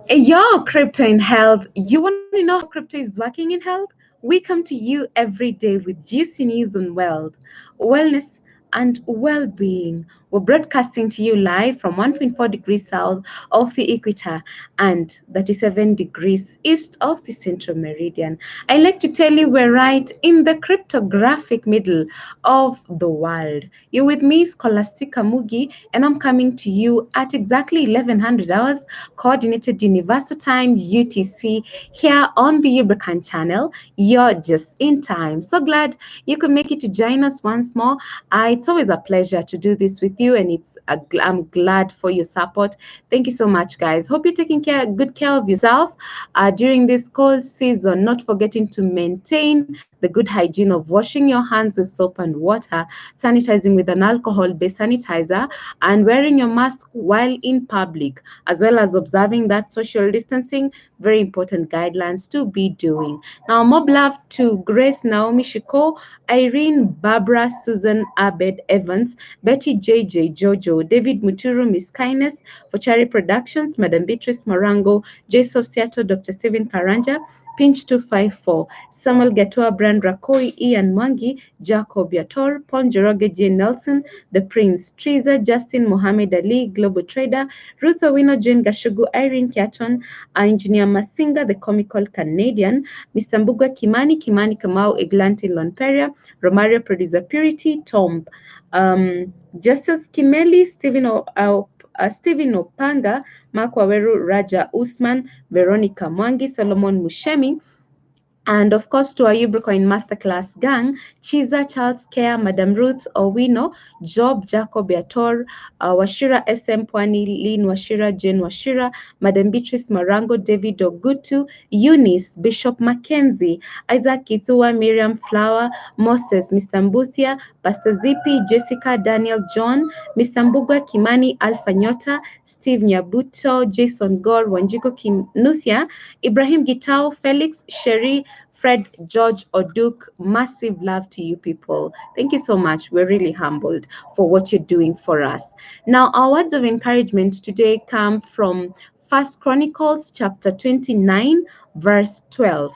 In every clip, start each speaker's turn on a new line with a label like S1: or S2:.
S1: Yo, crypto in health. You want to know how crypto is working in health? We come to you every day with juicy news on wealth, wellness, and well-being. We're broadcasting to you live from 1.4 degrees south of the equator and 37 degrees east of the central meridian. I like to tell you we're right in the cryptographic middle of the world. You're with me, Scholastica Mugi, and I'm coming to you at exactly 1100 hours Coordinated Universal Time UTC here on the Ubricoin channel. You're just in time. So glad you could make it to join us once more. It's always a pleasure to do this with you, and I'm glad for your support. Thank you so much, guys. Hope you're taking good care of yourself during this cold season. Not forgetting to maintain the good hygiene of washing your hands with soap and water, sanitizing with an alcohol-based sanitizer, and wearing your mask while in public, as well as observing that social distancing. Very important guidelines to be doing. Now, mob love to Grace Naomi Shiko, Irene Barbara Susan Abed Evans, Betty JJ Jojo, David Muturu, Miss Kindness, Fochari Productions, Madam Beatrice Morango, Joseph Seattle, Dr. Steven Karanja, Pinch 254, Samuel Gatua, Brand Rakoi, Ian Mwangi, Jacob Yator, Ponjoroge J. Nelson, The Prince, Triza, Justin Mohammed Ali, Global Trader, Ruth Owino, Jane Gashugu, Irene Kiaton, Engineer Masinga, the comical Canadian, Mr. Mbugwa Kimani, Kimani Kamau, Eglantine Lonperia, Romario Producer Purity, Tom, Justice Kimeli, Stephen Opanga, Mark Waweru, Raja Usman, Veronica Mwangi, Solomon Mushemi, and of course, to our Ubricoin Masterclass gang, Chiza, Charles Care, Madam Ruth Owino, Job, Jacob Yator, Washira SM Pwani, Lynn Washira, Jane Washira, Madam Beatrice Marango, David Ogutu, Eunice, Bishop Mackenzie, Isaac Kithua, Miriam Flower, Moses, Mr. Mbuthia, Pastor Zippy, Jessica, Daniel John, Mr. Mbugwa Kimani, Alpha Nyota, Steve Nyabuto, Jason Gore, Wanjiko Kinuthia, Ibrahim Gitao, Felix, Sherry, Fred, George, Oduk, massive love to you people. Thank you so much. We're really humbled for what you're doing for us. Now, our words of encouragement today come from First Chronicles chapter 29, verse 12.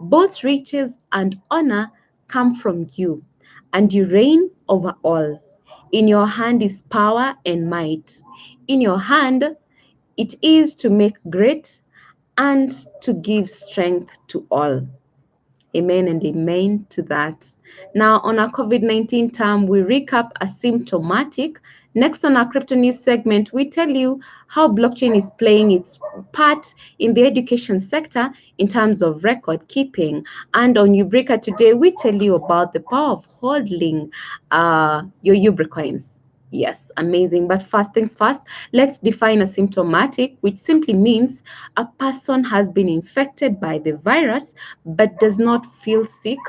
S1: Both riches and honor come from you, and you reign over all. In your hand is power and might. In your hand it is to make great and to give strength to all. Amen and amen to that. Now, on our COVID-19 term, we recap asymptomatic. Next, on our crypto news segment, we tell you how blockchain is playing its part in the education sector in terms of record keeping. And on Ubrica today, we tell you about the power of hodling your Ubricoins. Yes, amazing. But first things first, let's define asymptomatic, which simply means a person has been infected by the virus but does not feel sick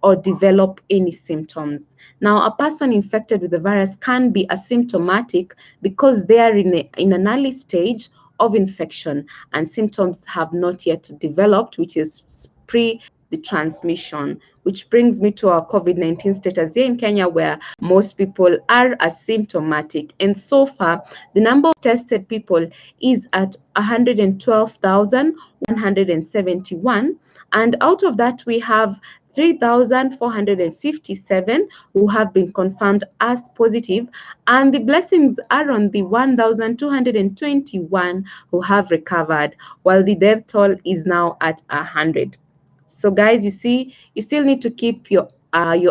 S1: or develop any symptoms. Now, a person infected with the virus can be asymptomatic because they are in an early stage of infection and symptoms have not yet developed, which is pre the transmission, which brings me to our COVID-19 status here in Kenya, where most people are asymptomatic. And so far, the number of tested people is at 112,171. And out of that, we have 3,457 who have been confirmed as positive, and the blessings are on the 1,221 who have recovered, while the death toll is now at 100. So guys, you see, you still need to keep your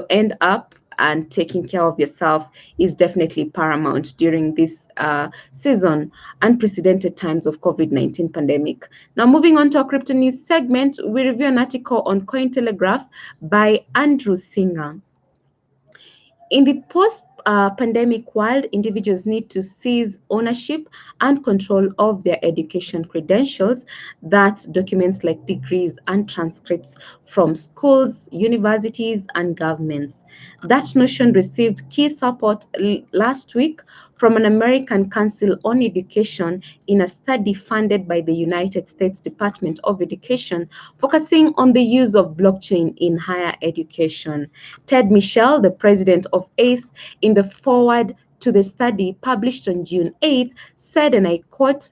S1: end up, and taking care of yourself is definitely paramount during this season, unprecedented times of COVID-19 pandemic. Now, moving on to our crypto news segment, we review an article on Cointelegraph by Andrew Singer. In the post-pandemic world, individuals need to seize ownership and control of their education credentials. That's documents like degrees and transcripts from schools, universities, and governments. That notion received key support last week from an American Council on Education in a study funded by the United States Department of Education, focusing on the use of blockchain in higher education. Ted Michel, the president of ACE, in the foreword to the study published on June 8th, said, and I quote,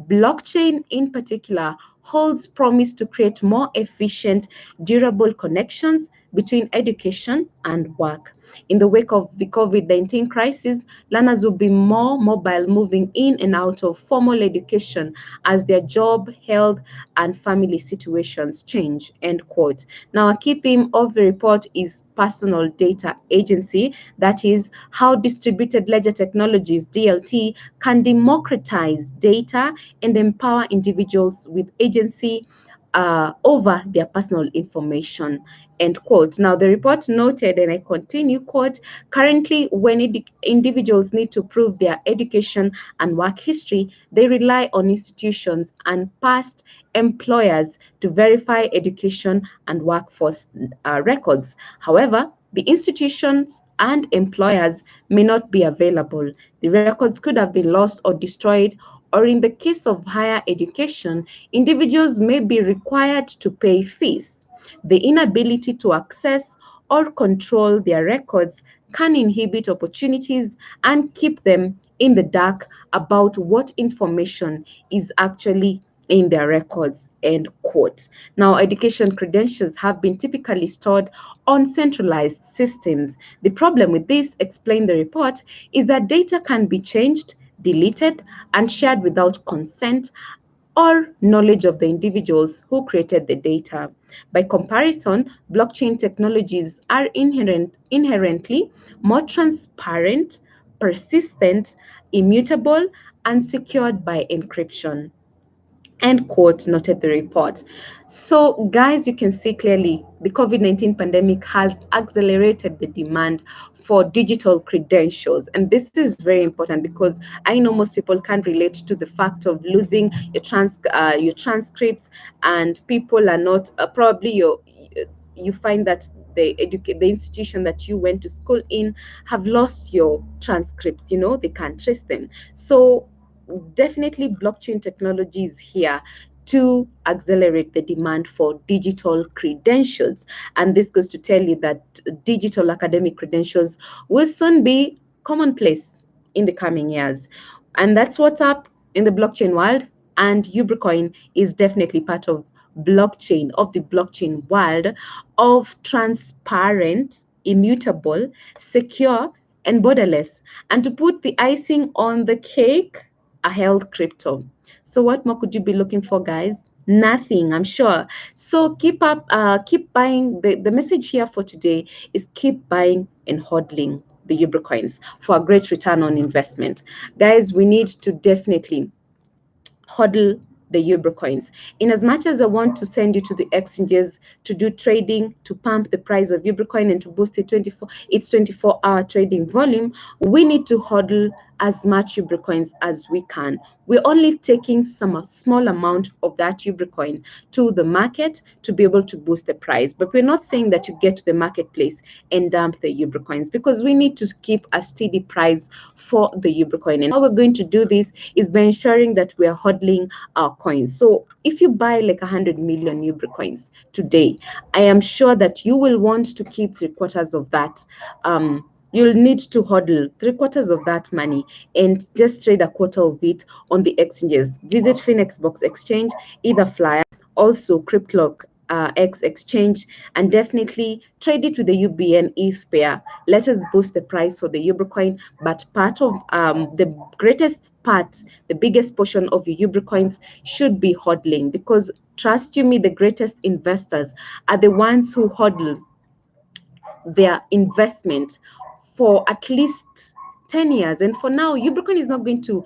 S1: Blockchain, in particular, holds promise to create more efficient, durable connections between education and work. In the wake of the COVID-19 crisis, learners will be more mobile, moving in and out of formal education as their job, health, and family situations change. End quote. Now, a key theme of the report is personal data agency, that is, how distributed ledger technologies, DLT, can democratize data and empower individuals with agency over their personal information. End quote. Now, the report noted, and I continue, quote, currently, when individuals need to prove their education and work history, they rely on institutions and past employers to verify education and workforce records. However, the institutions and employers may not be available. The records could have been lost or destroyed, or in the case of higher education, individuals may be required to pay fees. The inability to access or control their records can inhibit opportunities and keep them in the dark about what information is actually in their records. End quote. Now, education credentials have been typically stored on centralized systems. The problem with this, explained the report, is that data can be changed, deleted, and shared without consent or knowledge of the individuals who created the data. By comparison, blockchain technologies are inherently more transparent, persistent, immutable, and secured by encryption. End quote, noted the report. So, guys, you can see clearly the COVID-19 pandemic has accelerated the demand for digital credentials. And this is very important because I know most people can't relate to the fact of losing your transcripts, and people are not probably you find that the institution that you went to school in have lost your transcripts. They can't trace them. So definitely blockchain technology is here to accelerate the demand for digital credentials. And this goes to tell you that digital academic credentials will soon be commonplace in the coming years. And that's what's up in the blockchain world. And Ubricoin is definitely part of the blockchain world of transparent, immutable, secure, and borderless. And to put the icing on the cake, a held crypto. So what more could you be looking for, guys? Nothing, I'm sure. So keep buying. The message here for today is keep buying and hodling the Ubricoins for a great return on investment. Guys, we need to definitely hodl the Ubricoins. In as much as I want to send you to the exchanges to do trading, to pump the price of Ubricoin and to boost its 24-hour trading volume, we need to hodl as much Ubricoins as we can. We're only taking some small amount of that Ubricoin to the market to be able to boost the price. But we're not saying that you get to the marketplace and dump the Ubricoins, because we need to keep a steady price for the Ubricoin. And how we're going to do this is by ensuring that we are hodling our coins. So if you buy like 100 million Ubricoins today, I am sure that you will want to keep 3/4 of that. You'll need to hodl 3/4 of that money and just trade 1/4 of it on the exchanges. Visit Phoenix Box Exchange, either Flyer, also Cryptlock X Exchange, and definitely trade it with the UBN ETH pair. Let us boost the price for the Ubricoin, but part of the greatest part, the biggest portion of your Ubricoins should be hodling, because trust you me, the greatest investors are the ones who hodl their investment for at least 10 years. And for now, Ubricoin is not going to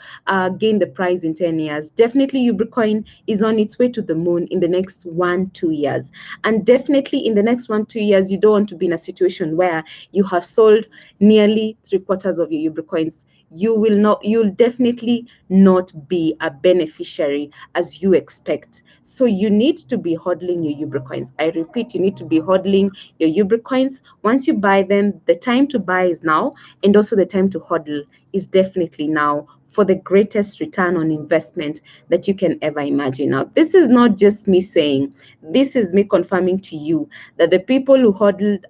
S1: gain the price in 10 years. Definitely, Ubricoin is on its way to the moon in the next 1-2 years. And definitely, in the next 1-2 years, you don't want to be in a situation where you have sold nearly 3/4 of your Ubricoins. You'll definitely not be a beneficiary as you expect. So you need to be hodling your Ubricoins. I repeat, you need to be hodling your Ubricoins. Once you buy them, the time to buy is now, and also the time to hodl is definitely now for the greatest return on investment that you can ever imagine. Now, this is not just me saying, this is me confirming to you that the people who hodled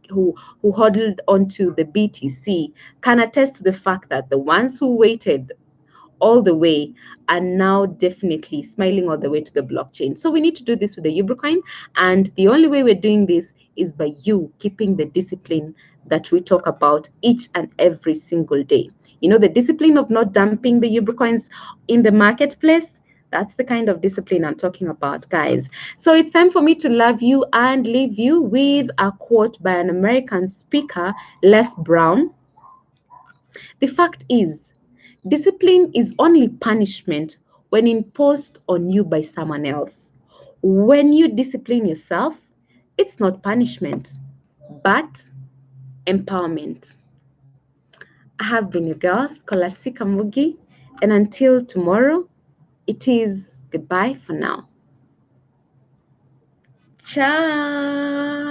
S1: who hodled onto the BTC can attest to the fact that the ones who waited all the way and now definitely smiling all the way to the blockchain. So we need to do this with the Ubricoin, and the only way we're doing this is by you keeping the discipline that we talk about each and every single day. You know, the discipline of not dumping the Ubricoins in the marketplace. That's the kind of discipline I'm talking about, guys. So it's time for me to love you and leave you with a quote by an American speaker, Les Brown. The fact is, discipline is only punishment when imposed on you by someone else. When you discipline yourself, it's not punishment, but empowerment. I have been your girl, Scholastica Mugi, and until tomorrow, it is goodbye for now. Ciao!